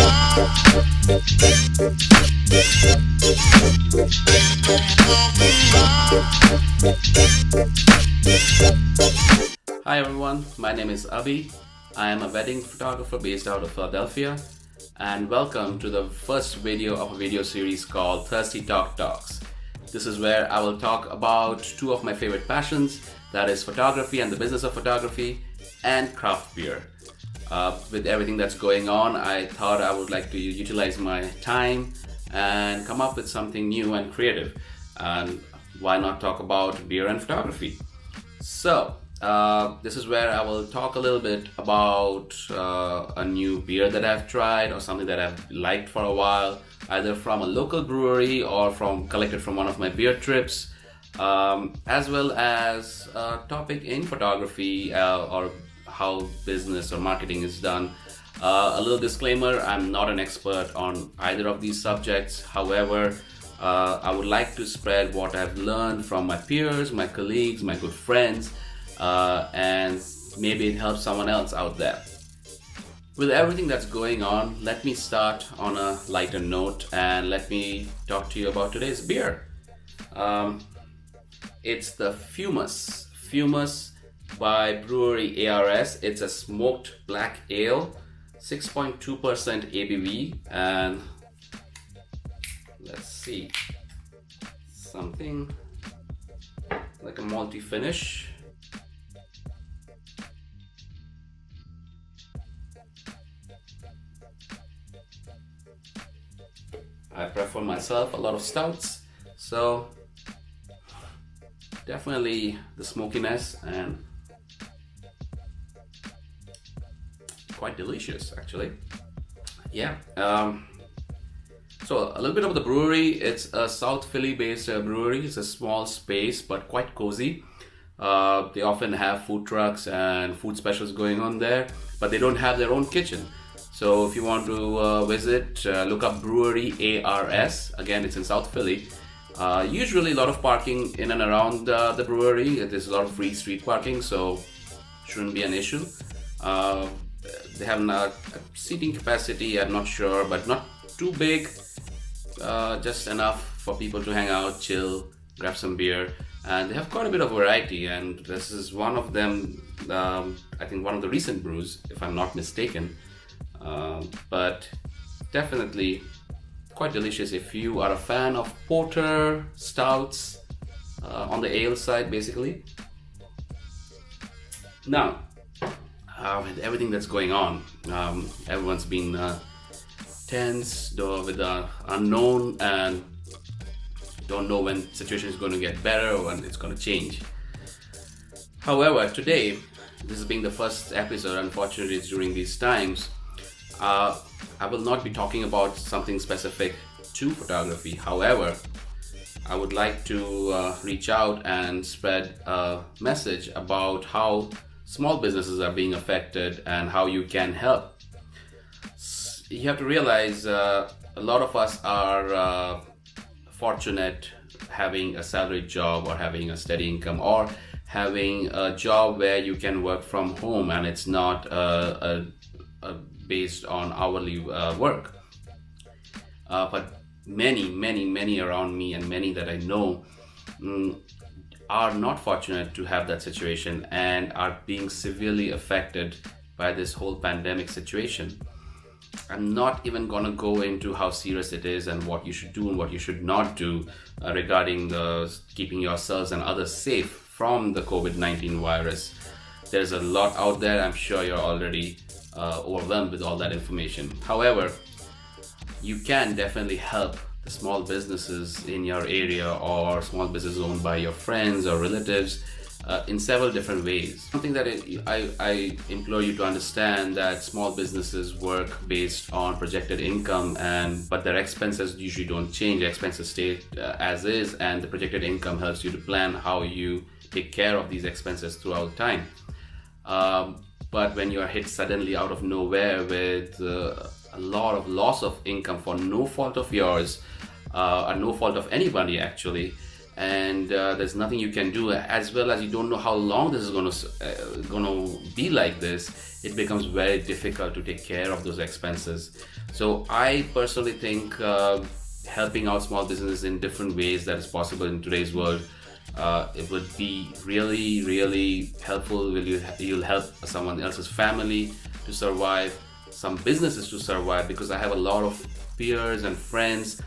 Hi everyone, my name is Abhi. I am a wedding photographer based out of Philadelphia, and welcome to the first video of a video series called Tog Talks. This is where I will talk about two of my favorite passions, that is photography and the business of photography, and craft beer. With everything that's going on, I thought I would like to utilize my time and come up with something new and creative. And why not talk about beer and photography? So, this is where I will talk a little bit about a new beer that I've tried or something that I've liked for a while, either from a local brewery or collected from one of my beer trips, as well as a topic in photography or how business or marketing is done. A little disclaimer, I'm not an expert on either of these subjects. However, I would like to spread what I've learned from my peers, my colleagues, my good friends, and maybe it helps someone else out there. With everything that's going on, let me start on a lighter note and let me talk to you about today's beer. It's the Fumus by Brewery ARS. It's a smoked black ale, 6.2% ABV, and let's see, something like a malty finish. I prefer myself a lot of stouts, so definitely the smokiness and quite delicious actually. Yeah. So a little bit of the brewery. It's a South Philly based brewery. It's a small space but quite cozy. They often have food trucks and food specials going on there, but they don't have their own kitchen. So if you want to visit, look up Brewery ARS. Again, it's in South Philly. Usually a lot of parking in and around the brewery. There's a lot of free street parking, so shouldn't be an issue. They have a seating capacity, I'm not sure, but not too big. Just enough for people to hang out, chill, grab some beer. And they have quite a bit of variety, and this is one of them, I think one of the recent brews, if I'm not mistaken. But definitely quite delicious if you are a fan of porter, stouts, on the ale side basically. Now, with everything that's going on, everyone's been tense with the unknown and don't know when situation is going to get better or when it's going to change. However, today, this is being the first episode, unfortunately it's during these times, I will not be talking about something specific to photography. However, I would like to reach out and spread a message about how small businesses are being affected and how you can help. You have to realize a lot of us are fortunate having a salaried job or having a steady income or having a job where you can work from home and it's not based on hourly work. But many around me and many that I know are not fortunate to have that situation and are being severely affected by this whole pandemic situation. I'm not even going to go into how serious it is and what you should do and what you should not do regarding keeping yourselves and others safe from the COVID-19 virus. There's a lot out there. I'm sure you're already overwhelmed with all that information. However, you can definitely help the small businesses in your area or small businesses owned by your friends or relatives in several different ways. Something that I implore you to understand that small businesses work based on projected income, but their expenses usually don't change. Expenses stay as is, and the projected income helps you to plan how you take care of these expenses throughout time. But when you are hit suddenly out of nowhere with a lot of loss of income for no fault of yours, or no fault of anybody actually, and there's nothing you can do, as well as you don't know how long this is going to be like this. It becomes very difficult to take care of those expenses. So I personally think helping out small businesses in different ways that is possible in today's world, it would be really, really helpful. You'll help someone else's family to survive, some businesses to survive, because I have a lot of peers and friends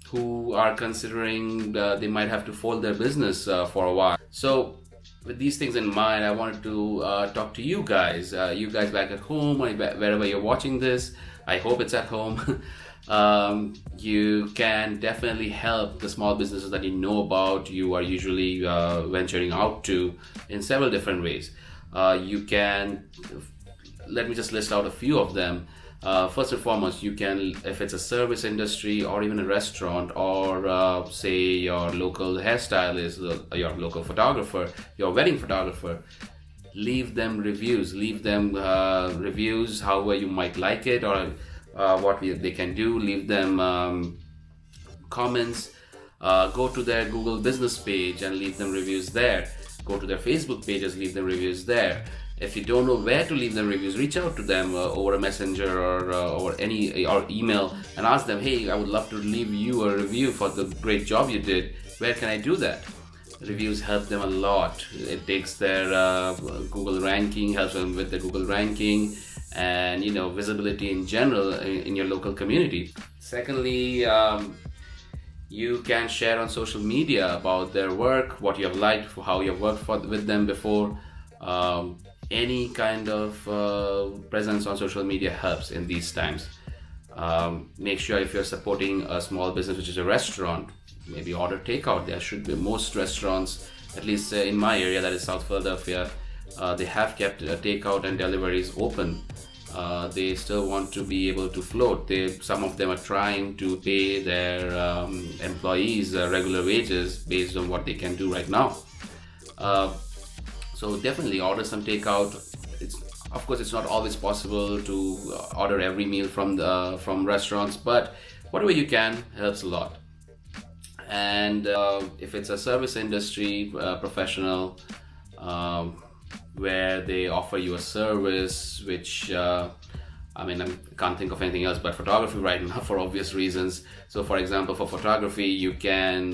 who are considering they might have to fold their business for a while. So with these things in mind, I wanted to talk to you guys back at home or wherever you're watching this. I hope it's at home. You can definitely help the small businesses that you know about, you are usually venturing out to, in several different ways. You can, let me just list out a few of them. First and foremost, you can, if it's a service industry or even a restaurant, or say your local hairstylist, your local photographer, your wedding photographer, leave them reviews. Leave them reviews however you might like it, or what they can do. Leave them comments. Go to their Google business page and leave them reviews there. Go to their Facebook pages, leave them reviews there. If you don't know where to leave them reviews, reach out to them over a messenger or email and ask them, hey, I would love to leave you a review for the great job you did. Where can I do that? Reviews help them a lot. It takes their Google ranking, helps them with the Google ranking, and visibility in general in your local community. Secondly, you can share on social media about their work, what you have liked, how you have worked with them before. Any kind of presence on social media helps in these times. Make sure if you're supporting a small business, which is a restaurant, maybe order takeout. There should be, most restaurants, at least in my area, that is South Philadelphia, they have kept takeout and deliveries open. They still want to be able to float. Some of them are trying to pay their employees regular wages based on what they can do right now. So definitely order some takeout. Of course, it's not always possible to order every meal from restaurants, but whatever you can helps a lot. And if it's a service industry professional, where they offer you a service, which I can't think of anything else but photography right now for obvious reasons. So for example, for photography, you can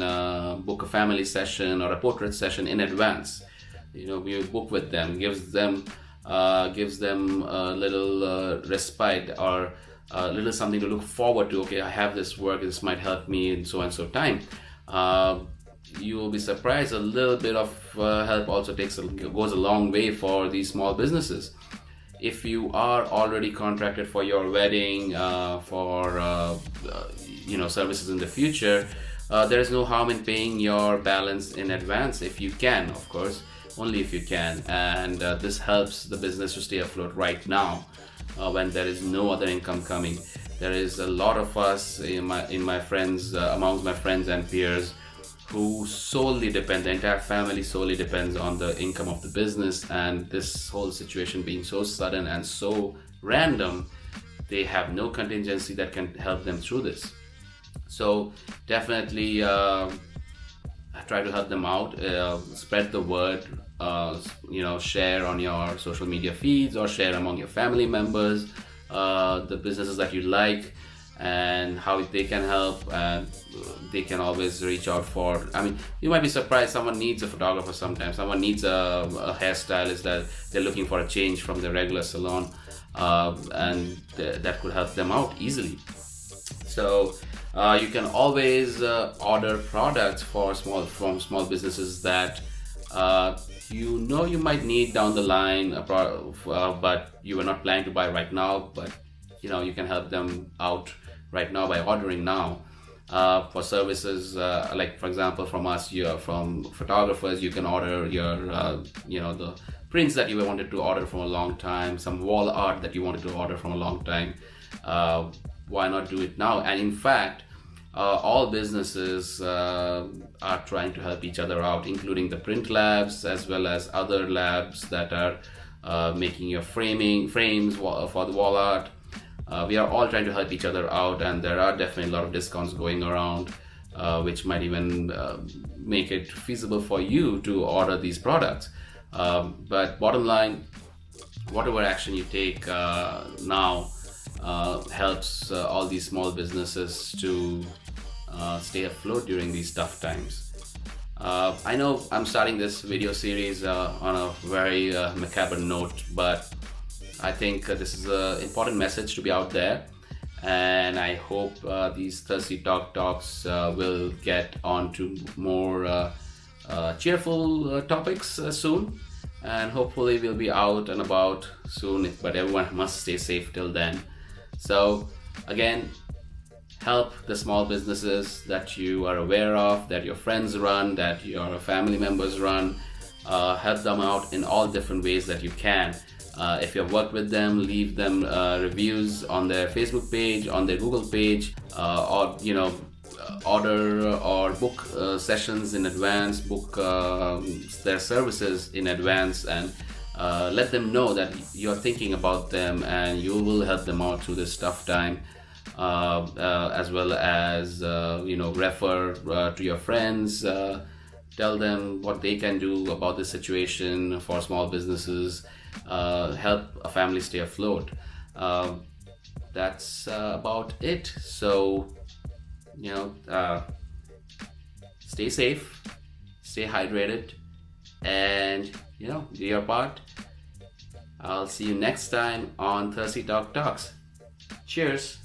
book a family session or a portrait session in advance. You book with them, gives them a little respite, or a little something to look forward to. Okay, I have this work, this might help me in so and so time. You will be surprised, a little bit of help also goes a long way for these small businesses. If you are already contracted for your wedding, for services in the future, there is no harm in paying your balance in advance if you can, of course. Only if you can, and this helps the business to stay afloat right now when there is no other income coming. There is a lot of us amongst my friends and peers who solely depend, the entire family solely depends on the income of the business, and this whole situation being so sudden and so random, they have no contingency that can help them through this. So definitely try to help them out, spread the word, share on your social media feeds or share among your family members the businesses that you like and how they can help, and they can always reach out for, you might be surprised, someone needs a photographer sometimes, someone needs a hairstylist, that they're looking for a change from the regular salon, and that could help them out easily. So you can always order products from small businesses that you might need down the line, but you were not planning to buy right now, but you can help them out right now by ordering now. For services, like for example from us, from photographers, you can order your the prints that you wanted to order from a long time, some wall art that you wanted to order from a long time. Why not do it now? And in fact, all businesses are trying to help each other out, including the print labs as well as other labs that are making your frames for the wall art. We are all trying to help each other out, and there are definitely a lot of discounts going around. which might even make it feasible for you to order these products. But bottom line, whatever action you take now helps all these small businesses to stay afloat during these tough times. I know I'm starting this video series on a very macabre note, but I think this is an important message to be out there, and I hope these Thirsty Tog Talks will get onto more cheerful topics soon, and hopefully we'll be out and about soon, but everyone must stay safe till then. So again, help the small businesses that you are aware of, that your friends run, that your family members run. Help them out in all different ways that you can. If you've worked with them, leave them reviews on their Facebook page, on their Google page, or order or book sessions in advance, book their services in advance, and let them know that you're thinking about them and you will help them out through this tough time. As well as refer to your friends, tell them what they can do about the situation for small businesses, help a family stay afloat. That's about it. So stay safe, stay hydrated, and do your part. I'll see you next time on Thirsty Tog Talks. Cheers.